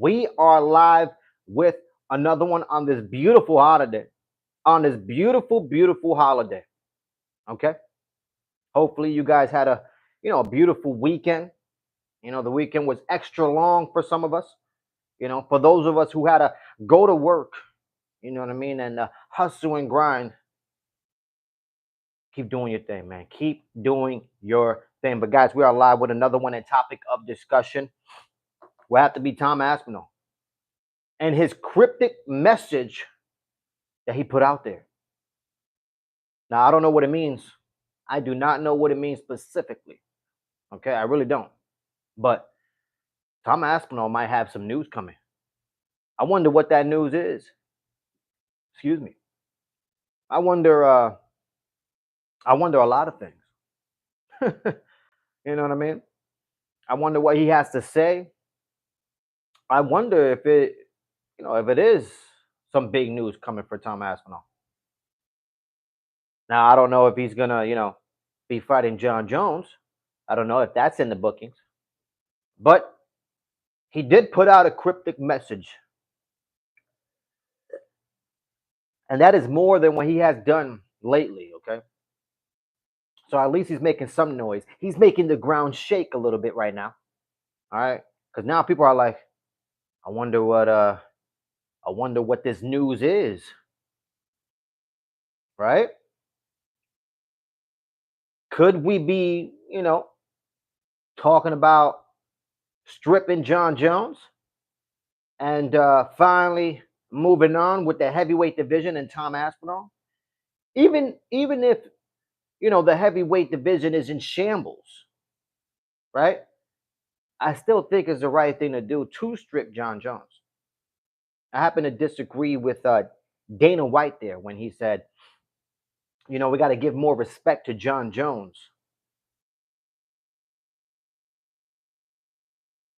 We are live with another one on this beautiful holiday. On this beautiful, beautiful holiday. Okay. Hopefully you guys had a beautiful weekend. The weekend was extra long for some of us. For those of us who had to go to work, you know what I mean, and hustle and grind. Keep doing your thing, man. Keep doing your thing. But guys, we are live with another one, a topic of discussion. Will have to be Tom Aspinall and his cryptic message that he put out there. Now, I don't know what it means. I do not know what it means specifically. Okay, I really don't. But Tom Aspinall might have some news coming. I wonder what that news is. Excuse me. I wonder a lot of things. You know what I mean? I wonder what he has to say. I wonder if it is some big news coming for Tom Aspinall. Now, I don't know if he's gonna, be fighting John Jones. I don't know if that's in the bookings. But he did put out a cryptic message. And that is more than what he has done lately, okay? So at least he's making some noise. He's making the ground shake a little bit right now. All right? Because now people are like, I wonder what this news is. Right? Could we be, talking about stripping John Jones and finally moving on with the heavyweight division and Tom Aspinall? Even if the heavyweight division is in shambles, right? I still think it's the right thing to do to strip John Jones. I happen to disagree with Dana White there when he said, we got to give more respect to John Jones.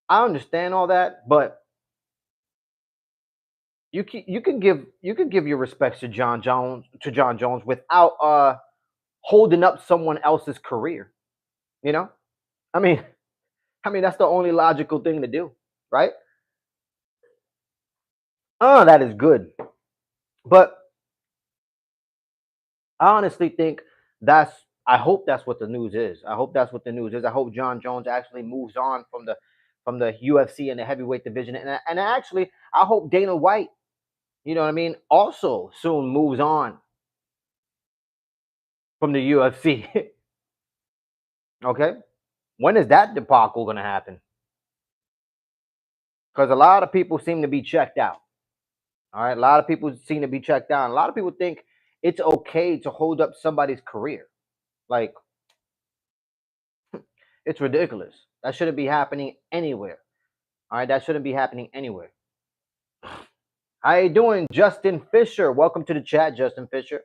I understand all that, but you can give your respects to John Jones without holding up someone else's career. I mean, that's the only logical thing to do, right? That is good. But I honestly think I hope that's what the news is. I hope that's what the news is. I hope John Jones actually moves on from the UFC and the heavyweight division. And actually, I hope Dana White, also soon moves on from the UFC. Okay? When is that debacle going to happen? Because a lot of people seem to be checked out. All right? A lot of people seem to be checked out. A lot of people think it's okay to hold up somebody's career. Like, it's ridiculous. That shouldn't be happening anywhere. All right, that shouldn't be happening anywhere. How you doing, Justin Fisher? Welcome to the chat, Justin Fisher.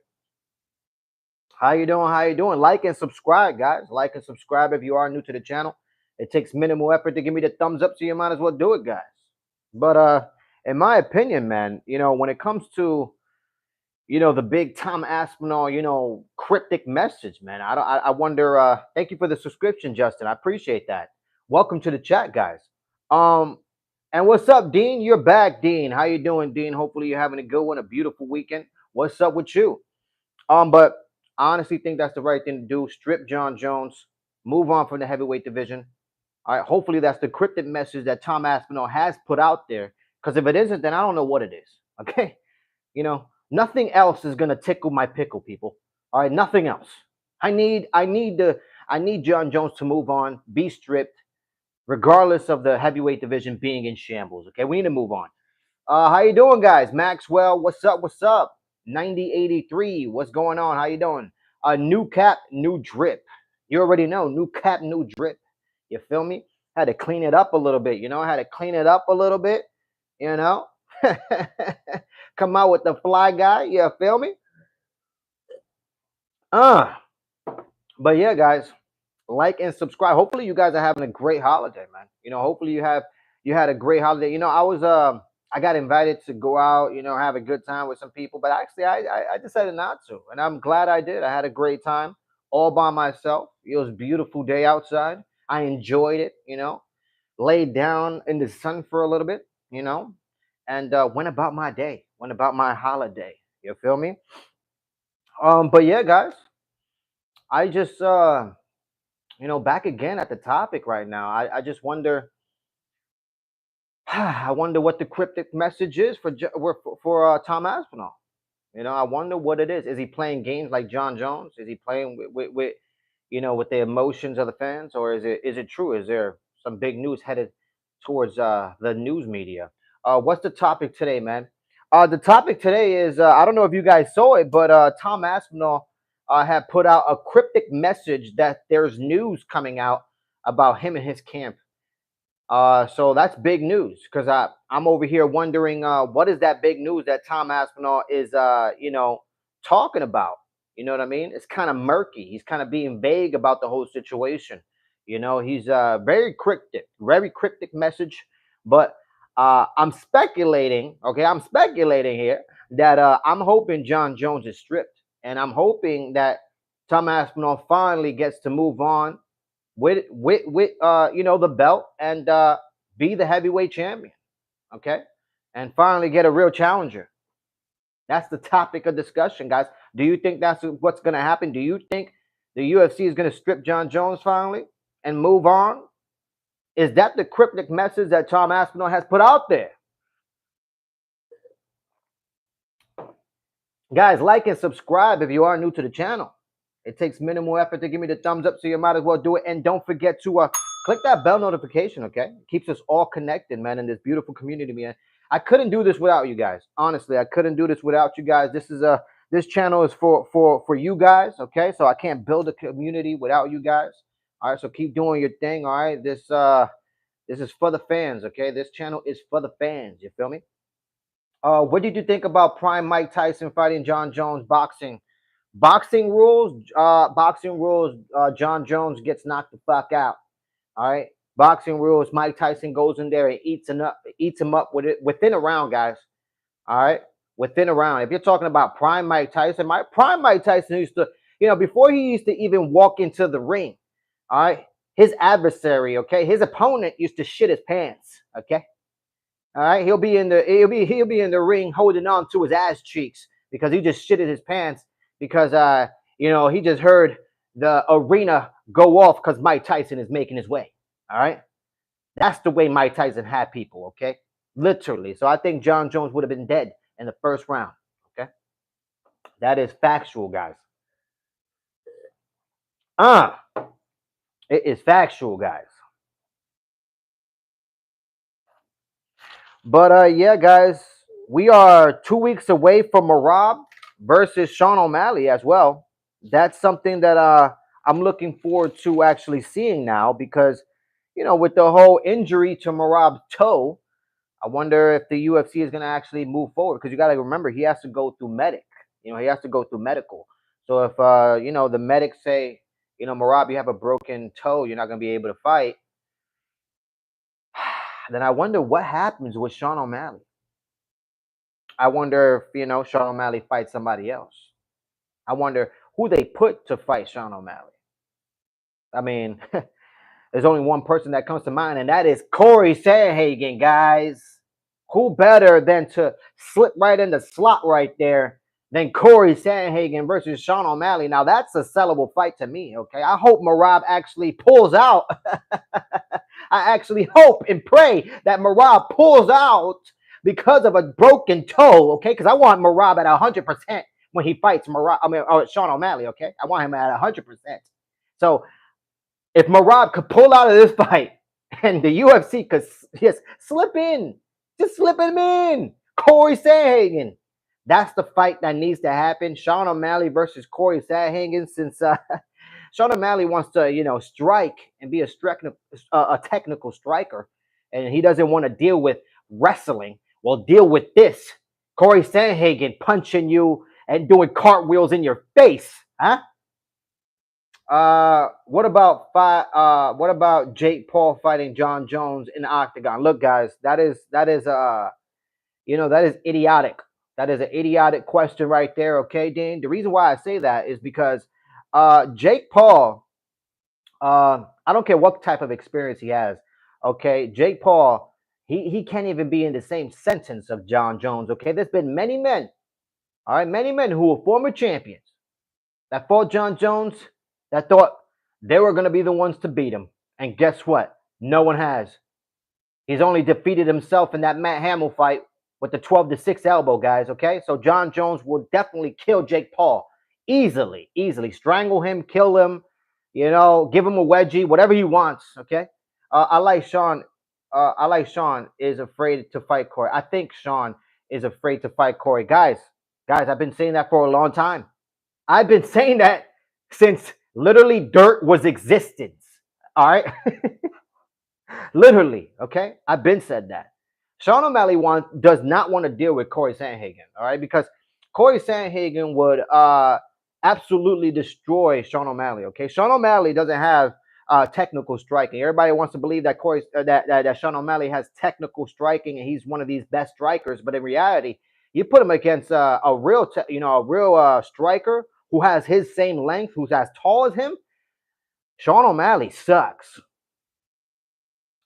How you doing? How you doing? Like and subscribe, guys. Like and subscribe if you are new to the channel. It takes minimal effort to give me the thumbs up, so you might as well do it, guys. But in my opinion, man, when it comes to the big Tom Aspinall, cryptic message, man. I wonder. Thank you for the subscription, Justin. I appreciate that. Welcome to the chat, guys. And what's up, Dean? You're back, Dean. How you doing, Dean? Hopefully you're having a good one, a beautiful weekend. What's up with you? But I honestly think that's the right thing to do. Strip John Jones, move on from the heavyweight division. All right. Hopefully that's the cryptic message that Tom Aspinall has put out there. Because if it isn't, then I don't know what it is. Okay. Nothing else is gonna tickle my pickle, people. All right, nothing else. I need John Jones to move on, be stripped, regardless of the heavyweight division being in shambles. Okay, we need to move on. How you doing, guys? Maxwell, what's up? What's up? 9083, what's going on? How you doing? New cap, new drip. You already know, new cap, new drip. You feel me? Had to clean it up a little bit. I had to clean it up a little bit. Come out with the fly guy. You feel me? But yeah, guys, like and subscribe. Hopefully you guys are having a great holiday, man. Hopefully you had a great holiday. I got invited to go out, have a good time with some people, but actually I decided not to. And I'm glad I did. I had a great time all by myself. It was a beautiful day outside. I enjoyed it, laid down in the sun for a little bit. you know, and went about my day, went about my holiday. You feel me? But yeah, guys, I just back again at the topic right now. I just wonder. I wonder what the cryptic message is for Tom Aspinall. I wonder what it is. Is he playing games like John Jones? Is he playing with the emotions of the fans, or is it true? Is there some big news headed towards the news media? What's the topic today, man? The topic today is I don't know if you guys saw it, but Tom Aspinall had put out a cryptic message that there's news coming out about him and his camp. So that's big news because I'm over here wondering what is that big news that Tom Aspinall is talking about. You know what I mean? It's kind of murky. He's kind of being vague about the whole situation. He's very cryptic message. But I'm speculating. Okay, I'm speculating here that I'm hoping John Jones is stripped, and I'm hoping that Tom Aspinall finally gets to move on with the belt and be the heavyweight champion, okay, and finally get a real challenger. That's the topic of discussion, guys. Do you think that's what's going to happen? Do you think the UFC is going to strip John Jones finally and move on? Is that the cryptic message that Tom Aspinall has put out there? Guys, like and subscribe if you are new to the channel. It takes minimal effort to give me the thumbs up, so you might as well do it. And don't forget to click that bell notification, okay? It keeps us all connected, man, in this beautiful community, man. I couldn't do this without you guys. Honestly, I couldn't do this without you guys. This channel is for you guys, okay? So I can't build a community without you guys. All right, so keep doing your thing, all right? This is for the fans, okay? This channel is for the fans. You feel me? What did you think about Prime Mike Tyson fighting John Jones boxing? Boxing rules. Boxing rules. John Jones gets knocked the fuck out. All right. Boxing rules. Mike Tyson goes in there and eats him up with it within a round, guys. All right, within a round. If you're talking about prime Mike Tyson, prime Mike Tyson used to, before he used to even walk into the ring. All right, his adversary, okay, his opponent used to shit his pants. Okay. All right, he'll be in the ring holding on to his ass cheeks because he just shitted his pants because he just heard the arena go off because Mike Tyson is making his way. All right, that's the way Mike Tyson had people. Okay, literally. So I think John Jones would have been dead in the first round. Okay, that is factual, guys. It is factual, guys. But yeah, guys, we are 2 weeks away from Marab versus Sean O'Malley as well. That's something that I'm looking forward to actually seeing now because, with the whole injury to Marab's toe, I wonder if the UFC is going to actually move forward because you got to remember he has to go through medic. He has to go through medical. So if the medics say, Marab, you have a broken toe, you're not going to be able to fight. Then I wonder what happens with Sean O'Malley. I wonder if, Sean O'Malley fights somebody else. I wonder who they put to fight Sean O'Malley. I mean, there's only one person that comes to mind, and that is Corey Sandhagen, guys. Who better than to slip right in the slot right there than Corey Sandhagen versus Sean O'Malley? Now, that's a sellable fight to me, okay? I hope Marab actually pulls out. I actually hope and pray that Marab pulls out because of a broken toe, okay? Because I want Marab at 100% when he fights Sean O'Malley, okay? I want him at 100%. So if Marab could pull out of this fight and the UFC could just slip in, just slip him in, Corey Sandhagen. That's the fight that needs to happen. Sean O'Malley versus Corey Sandhagen, since Sean O'Malley wants to, strike and be a technical striker, and he doesn't want to deal with wrestling. Well, deal with this. Corey Sandhagen punching you and doing cartwheels in your face, huh? What about Jake Paul fighting John Jones in the octagon? Look, guys, that is idiotic. That is an idiotic question right there, okay, Dean? The reason why I say that is because Jake Paul, I don't care what type of experience he has, okay? Jake Paul, He can't even be in the same sentence of John Jones. Okay, there's been many men, all right, many men who were former champions that fought John Jones that thought they were going to be the ones to beat him, and guess what? No one has. He's only defeated himself in that Matt Hamill fight with the 12-6 elbow, guys. Okay, so John Jones will definitely kill Jake Paul easily, strangle him, kill him, give him a wedgie, whatever he wants. Okay, I like Sean. I like Sean is afraid to fight Corey. I think Sean is afraid to fight Corey. Guys, I've been saying that for a long time. I've been saying that since literally dirt was existence. All right. Literally, okay? I've been said that. Sean O'Malley does not want to deal with Corey Sandhagen, all right? Because Corey Sandhagen would absolutely destroy Sean O'Malley, okay? Sean O'Malley doesn't have technical striking. Everybody wants to believe that that Sean O'Malley has technical striking and he's one of these best strikers, but in reality, you put him against a real striker who has his same length, who's as tall as him. Sean O'Malley sucks.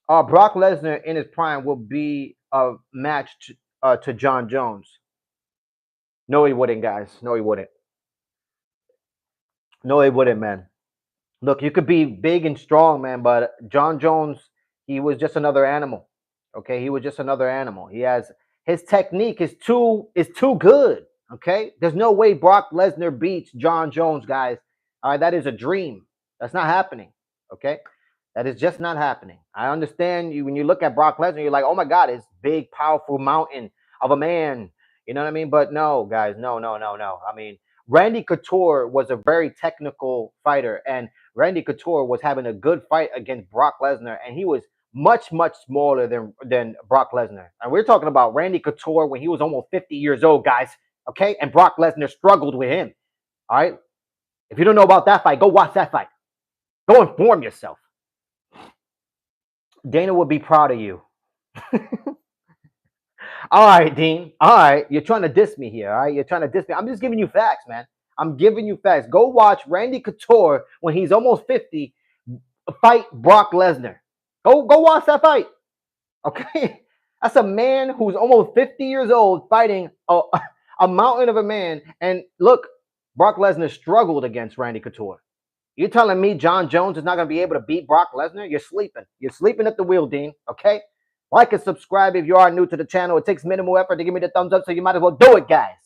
Brock Lesnar in his prime will be a match to John Jones. No, he wouldn't, guys. No, he wouldn't. No, he wouldn't, man. Look, you could be big and strong, man, but John Jones, he was just another animal. Okay, he was just another animal. He has his technique is too good. Okay, there's no way Brock Lesnar beats John Jones, guys. All right, that is a dream. That's not happening. Okay. That is just not happening. I understand you when you look at Brock Lesnar, you're like, oh my God, this big, powerful mountain of a man. You know what I mean? But no, guys, no. I mean, Randy Couture was a very technical fighter, and Randy Couture was having a good fight against Brock Lesnar, and he was much smaller than Brock Lesnar. And we're talking about Randy Couture when he was almost 50 years old, guys. Okay, and Brock Lesnar struggled with him. All right. If you don't know about that fight, go watch that fight. Go inform yourself. Dana would be proud of you. All right, Dean. All right. You're trying to diss me here. All right. You're trying to diss me. I'm just giving you facts, man. I'm giving you facts. Go watch Randy Couture when he's almost 50 fight Brock Lesnar. Go watch that fight. Okay. That's a man who's almost 50 years old fighting a mountain of a man. And look, Brock Lesnar struggled against Randy Couture. You're telling me John Jones is not going to be able to beat Brock Lesnar? You're sleeping. You're sleeping at the wheel, Dean. Okay? Like and subscribe if you are new to the channel. It takes minimal effort to give me the thumbs up, so you might as well do it, guys.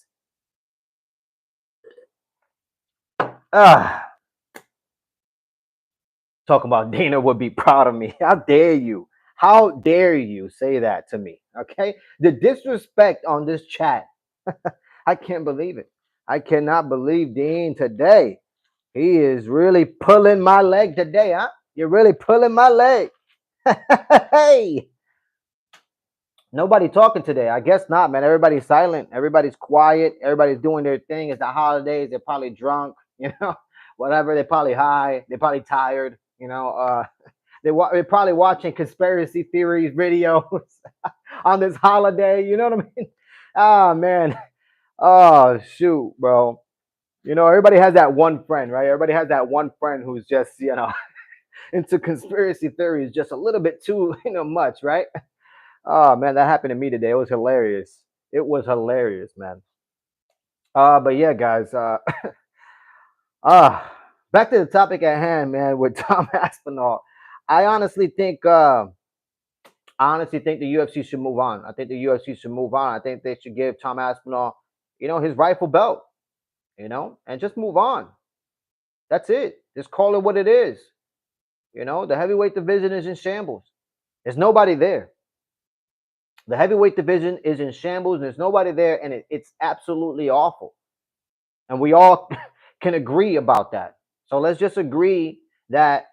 Talking about Dana would be proud of me. How dare you? How dare you say that to me? Okay? The disrespect on this chat. I can't believe it. I cannot believe Dean today. He is really pulling my leg today, huh? You're really pulling my leg. Hey. Nobody talking today. I guess not, man. Everybody's silent. Everybody's quiet. Everybody's doing their thing. It's the holidays. They're probably drunk, whatever. They're probably high. They're probably tired, They're probably watching conspiracy theories videos on this holiday. You know what I mean? Oh, man. Oh, shoot, bro. Everybody has that one friend, right? Everybody has that one friend who's just, into conspiracy theories just a little bit too, much, right? Oh, man, that happened to me today. It was hilarious. It was hilarious, man. But yeah, guys. Back to the topic at hand, man, with Tom Aspinall. I honestly think the UFC should move on. I think the UFC should move on. I think they should give Tom Aspinall, his rightful belt, and just move on. That's it. Just call it what it is. The heavyweight division is in shambles. There's nobody there. The heavyweight division is in shambles. There's nobody there, and it's absolutely awful. And we all can agree about that. So let's just agree that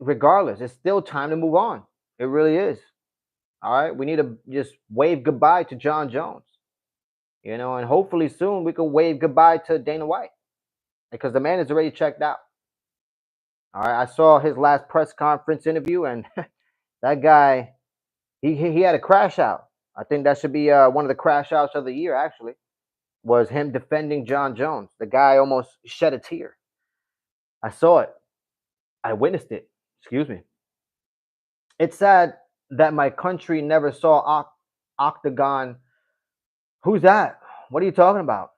regardless, it's still time to move on. It really is. All right. We need to just wave goodbye to John Jones, and hopefully soon we can wave goodbye to Dana White, because the man is already checked out. All right. I saw his last press conference interview, and that guy, he had a crash out. I think that should be one of the crash outs of the year, actually, was him defending John Jones. The guy almost shed a tear. I saw it. I witnessed it. Excuse me. It's sad that my country never saw octagon. Who's that? What are you talking about?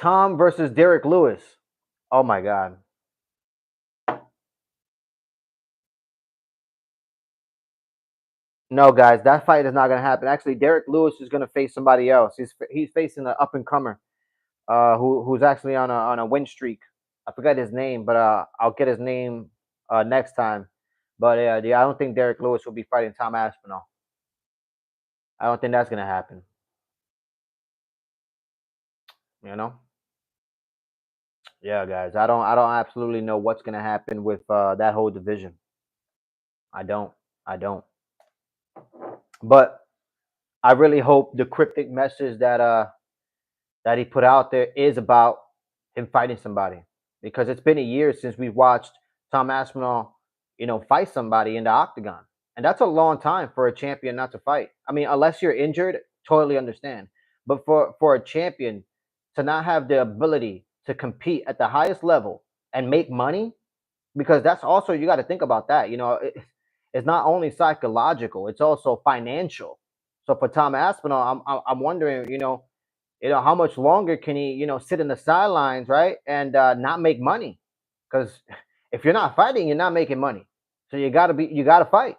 Tom versus Derek Lewis. Oh my God. No, guys, that fight is not going to happen. Actually, Derek Lewis is going to face somebody else. He's facing an up and comer, who's actually on a win streak. I forgot his name, but I'll get his name next time. But yeah, I don't think Derek Lewis will be fighting Tom Aspinall. I don't think that's going to happen. You know? Yeah, guys, I don't absolutely know what's going to happen with that whole division. I don't. I don't. But I really hope the cryptic message that he put out there is about him fighting somebody, because it's been a year since we've watched Tom Aspinall, fight somebody in the octagon, and that's a long time for a champion not to fight. I mean, unless you're injured, totally understand, but for a champion to not have the ability to compete at the highest level and make money, because that's also, you got to think about that. It's not only psychological; it's also financial. So for Tom Aspinall, I'm wondering, how much longer can he, sit in the sidelines, right, and not make money? Because if you're not fighting, you're not making money. So you gotta fight.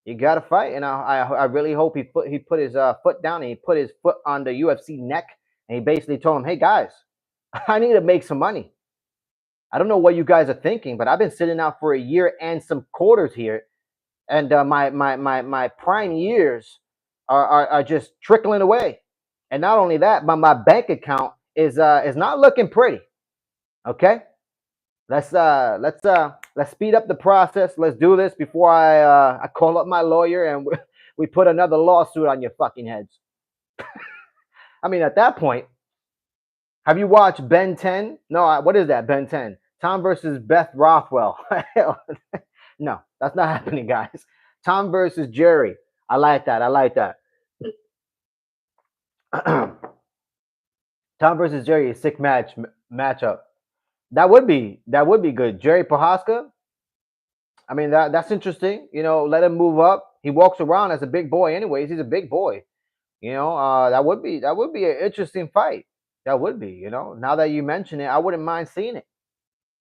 You gotta fight, and I really hope he put his foot down, and he put his foot on the UFC neck, and he basically told him, "Hey guys, I need to make some money. I don't know what you guys are thinking, but I've been sitting out for a year and some quarters here, and my prime years are just trickling away. And not only that, but my bank account is not looking pretty. Okay, let's speed up the process. Let's do this before I call up my lawyer and we put another lawsuit on your fucking heads." I mean, at that point, have you watched Ben 10? No, what is that? Ben 10. Tom versus Beth Rothwell. No, that's not happening, guys. Tom versus Jerry. I like that. I like that. Tom versus Jerry, a sick matchup. That would be good. Jerry Prohaska. I mean, that's interesting. Let him move up. He walks around as a big boy, anyways. He's a big boy. That would be an interesting fight. That would be. Now that you mention it, I wouldn't mind seeing it.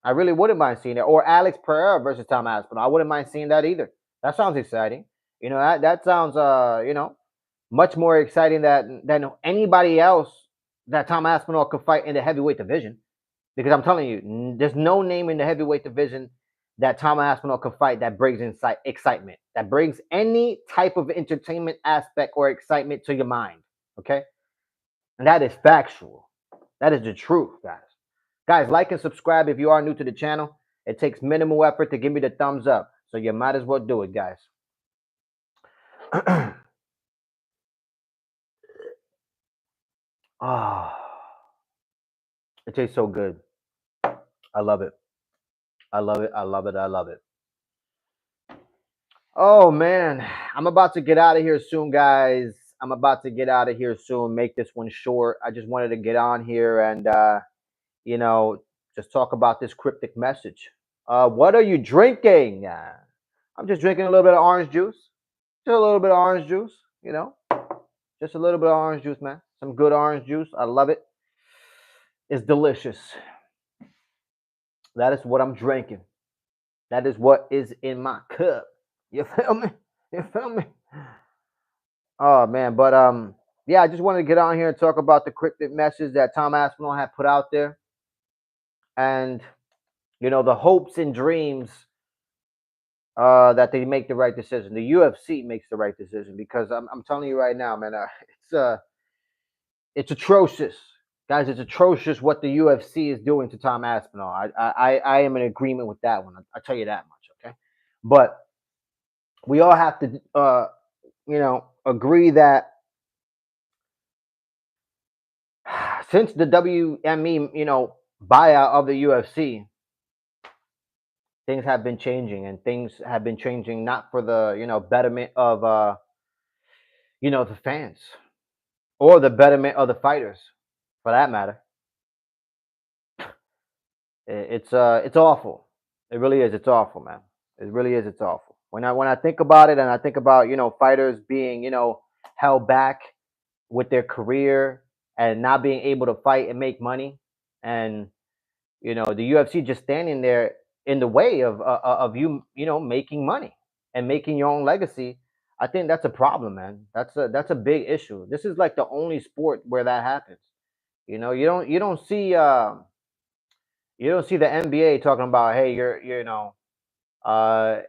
I really wouldn't mind seeing it. Or Alex Pereira versus Tom Aspinall. I wouldn't mind seeing that either. That sounds exciting. That sounds much more exciting than anybody else that Tom Aspinall could fight in the heavyweight division. Because I'm telling you, there's no name in the heavyweight division that Tom Aspinall could fight that brings excitement, that brings any type of entertainment aspect or excitement to your mind. Okay, and that is factual. That is the truth, guys. Guys, like and subscribe if you are new to the channel. It takes minimal effort to give me the thumbs up, so you might as well do it, guys. Oh, it tastes so good. I love it. I love it. I love it. I love it. Oh man, I'm about to get out of here soon, guys. I'm about to get out of here soon. Make this one short. I just wanted to get on here and you know, just talk about this cryptic message. What are you drinking? I'm just drinking a little bit of orange juice. Just a little bit of orange juice. Just a little bit of orange juice, man. Some good orange juice. I love it. It's delicious. That is what I'm drinking. That is what is in my cup. You feel me? You feel me? Oh man, but yeah, I just wanted to get on here and talk about the cryptic message that Tom Aspinall had put out there, and the hopes and dreams that they make the right decision. The UFC makes the right decision, because I'm telling you right now, man, it's atrocious, guys. It's atrocious what the UFC is doing to Tom Aspinall. I am in agreement with that one. I tell you that much, okay? But we all have to agree that since the WME, buyout of the UFC, things have been changing, and things have been changing not for the, betterment of, the fans, or the betterment of the fighters, for that matter. It's awful. It really is. It's awful, man. It really is. It's awful. When I think about it, and I think about fighters being held back with their career and not being able to fight and make money, and the UFC just standing there in the way of making money and making your own legacy. I think that's a problem, man. That's a big issue. This is like the only sport where that happens. You don't see the NBA talking about, hey, uh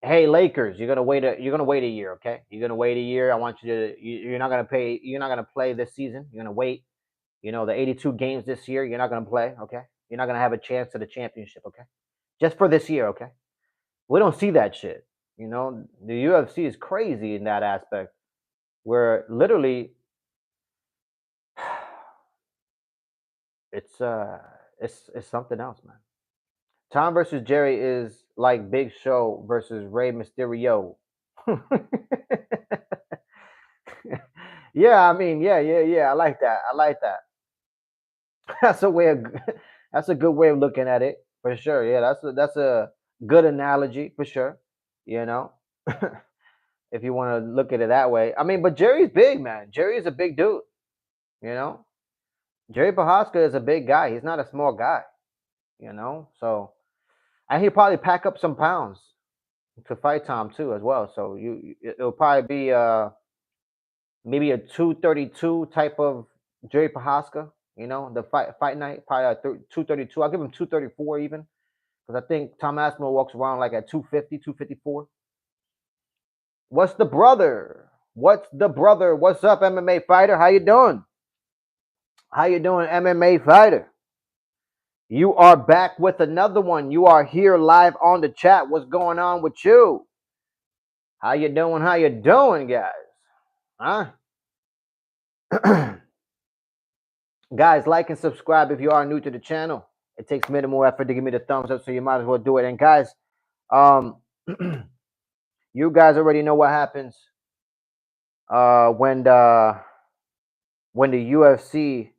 hey, Lakers, you're gonna wait a year, okay? You're gonna wait a year. I want you to you're not gonna pay you're not gonna play this season. You're gonna wait. The 82 games this year, you're not gonna play, okay? You're not gonna have a chance at the championship, okay? Just for this year, okay? We don't see that shit. The UFC is crazy in that aspect, where literally it's it's something else, man. Tom versus Jerry is like Big Show versus Rey Mysterio. Yeah, I mean, yeah. I like that. I like that. That's a way of that's a good way of looking at it for sure. Yeah, that's a good analogy for sure. You know, if you want to look at it that way. I mean, but Jerry's big, man. Jerry is a big dude. You know, Jerry Prohaska is a big guy. He's not a small guy. So and he'll probably pack up some pounds to fight Tom too as well. So it'll probably be maybe a 232 type of Jerry Prohaska. The fight night probably a 232. I'll give him 234 even, because I think Tom Aspinall walks around like at 250, 254. What's the brother? What's the brother? What's up, MMA fighter? How you doing? How you doing, MMA fighter? You are back with another one. You are here live on the chat. What's going on with you? How you doing? How you doing, guys? Huh? Guys, like and subscribe if you are new to the channel. It takes minimal effort to give me the thumbs up, so you might as well do it. And guys, you guys already know what happens when the UFC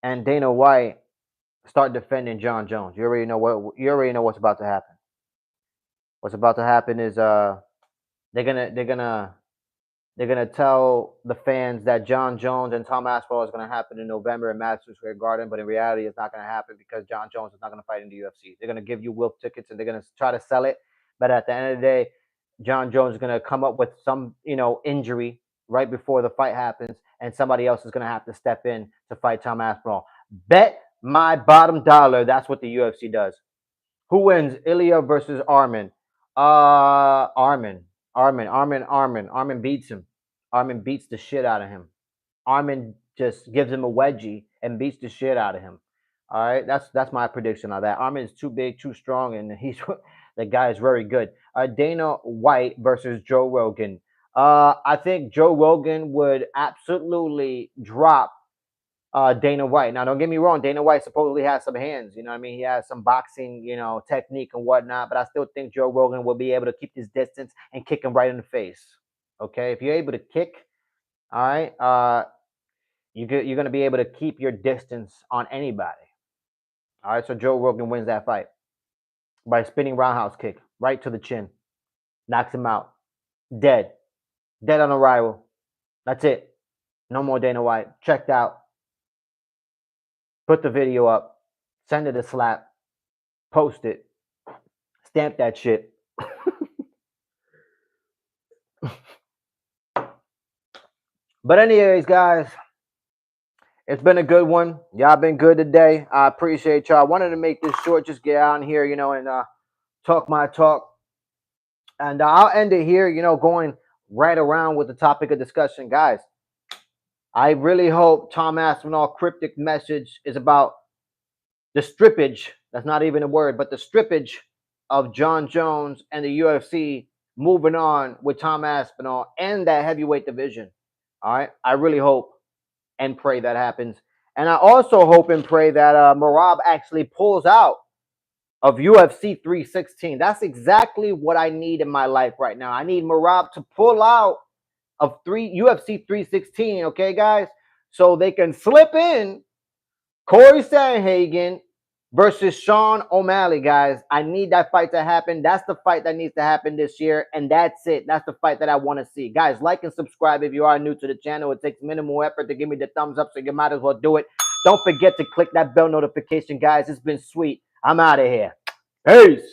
and Dana White start defending John Jones. You already know what's about to happen. What's about to happen is they're gonna tell the fans that John Jones and Tom Aspinall is gonna happen in November in Madison Square Garden, but in reality, it's not gonna happen because John Jones is not gonna fight in the UFC. They're gonna give you Wolf tickets and they're gonna try to sell it, but at the end of the day, John Jones is gonna come up with some injury right before the fight happens, and somebody else is gonna have to step in to fight Tom Aspinall. Bet my bottom dollar that's what the UFC does. Who wins? Ilya versus Armin. Armin beats him. Armin beats the shit out of him. Armin just gives him a wedgie and beats the shit out of him. All right, that's my prediction on that. Armin is too big, too strong, and the guy is very good. Dana White versus Joe Rogan. I think Joe Rogan would absolutely drop Dana White. Now, don't get me wrong. Dana White supposedly has some hands. You know what I mean? He has some boxing, technique and whatnot. But I still think Joe Rogan will be able to keep his distance and kick him right in the face. Okay, if you're able to kick, all right, you're going to be able to keep your distance on anybody. All right, so Joe Rogan wins that fight by spinning roundhouse kick right to the chin, knocks him out, dead on arrival. That's it. No more Dana White. Checked out. Put the video up, send it a slap, post it, stamp that shit. But anyways, guys, it's been a good one. Y'all been good today. I appreciate y'all. I wanted to make this short, just get out here, and talk my talk. And I'll end it here, going right around with the topic of discussion, guys. I really hope Tom Aspinall cryptic message is about the strippage. That's not even a word, but the strippage of John Jones and the UFC moving on with Tom Aspinall and that heavyweight division. All right. I really hope and pray that happens. And I also hope and pray that Merab actually pulls out of UFC 316. That's exactly what I need in my life right now. I need Merab to pull out of UFC 316, okay, guys? So they can slip in Corey Sandhagen versus Sean O'Malley, guys. I need that fight to happen. That's the fight that needs to happen this year, and that's it. That's the fight that I want to see. Guys, like and subscribe if you are new to the channel. It takes minimal effort to give me the thumbs up, so you might as well do it. Don't forget to click that bell notification, guys. It's been sweet. I'm out of here. Peace.